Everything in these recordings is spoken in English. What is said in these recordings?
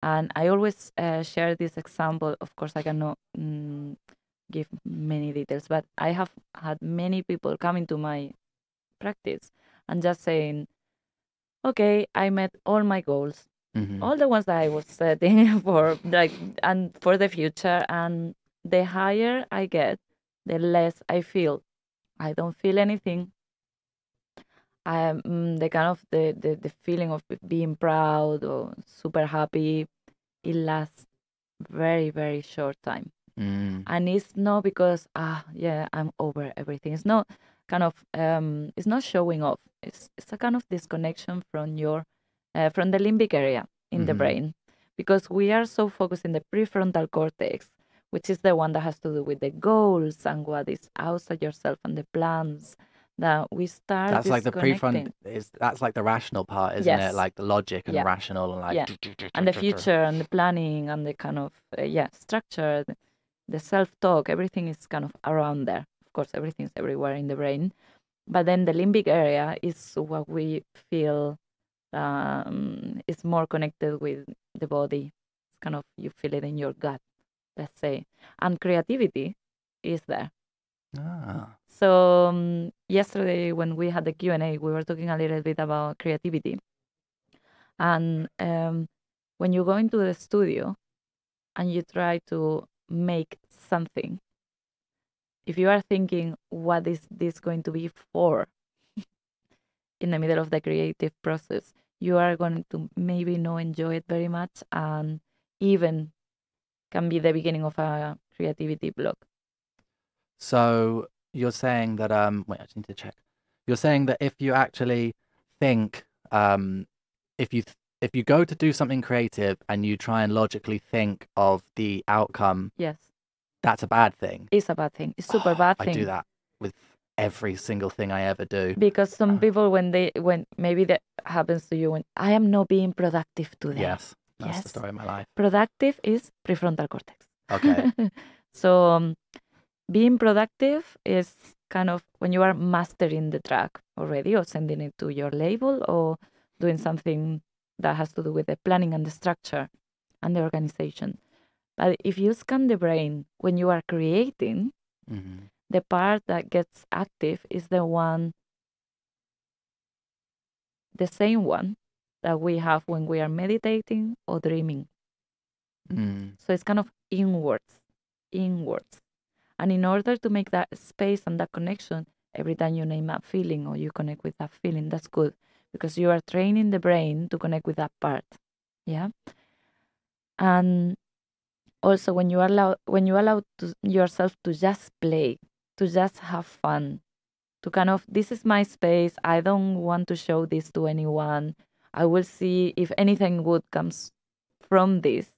And I always share this example. Of course, I cannot give many details, but I have had many people coming to my practice and just saying, okay, I met all my goals, all the ones that I was setting for like and for the future, and the higher I get, the less I feel. I don't feel anything. I the kind of the feeling of being proud or super happy, it lasts very, very short time. And it's not because yeah, I'm over everything. It's not kind of it's not showing off. It's a kind of disconnection from your from the limbic area in the brain, because we are so focused in the prefrontal cortex, which is the one that has to do with the goals and what is outside yourself and the plans, that we start That's like the prefront disconnecting. that's like the rational part, isn't it? Yes. Like the logic and Yeah. rational and like Yeah. And the future and the planning and the kind of yeah, structure, the self-talk, everything is kind of around there. Of course, everything's everywhere in the brain, but then the limbic area is what we feel is more connected with the body. It's kind of, you feel it in your gut, let's say. And creativity is there. Ah. So yesterday when we had the Q&A, we were talking a little bit about creativity. And when you go into the studio and you try to make something, if you are thinking, what is this going to be for in the middle of the creative process, you are going to maybe not enjoy it very much, and even can be the beginning of a creativity block. So you're saying that wait, I just need to check. You're saying that if you actually think if you if you go to do something creative and you try and logically think of the outcome, Yes, that's a bad thing. it's a bad thing. It's super bad I do thing. that with every single thing I ever do. Because some people, when maybe that happens to you, when I am not being productive today. Yes, that's the Yes, story of my life. productive is prefrontal cortex. Okay. So being productive is kind of when you are mastering the track already, or sending it to your label, or doing something that has to do with the planning and the structure and the organization. But if you scan the brain when you are creating, the part that gets active is the same one that we have when we are meditating or dreaming. So it's kind of inwards. And in order to make that space and that connection, every time you name a feeling or you connect with that feeling, that's good, because you are training the brain to connect with that part. Yeah. And also when you allow yourself to just play, to just have fun, to kind of, this is my space, I don't want to show this to anyone, I will see if anything good comes from this,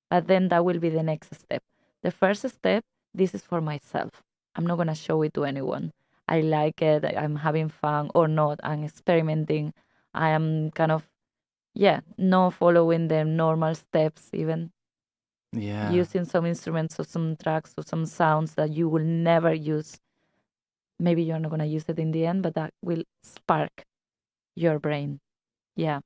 but then that will be the next step. The first step, this is for myself. I'm not going to show it to anyone. I like it, I'm having fun or not, I'm experimenting, I am kind of, yeah, not following the normal steps, even using some instruments or some tracks or some sounds that you will never use. Maybe you're not going to use it in the end, but that will spark your brain. Yeah.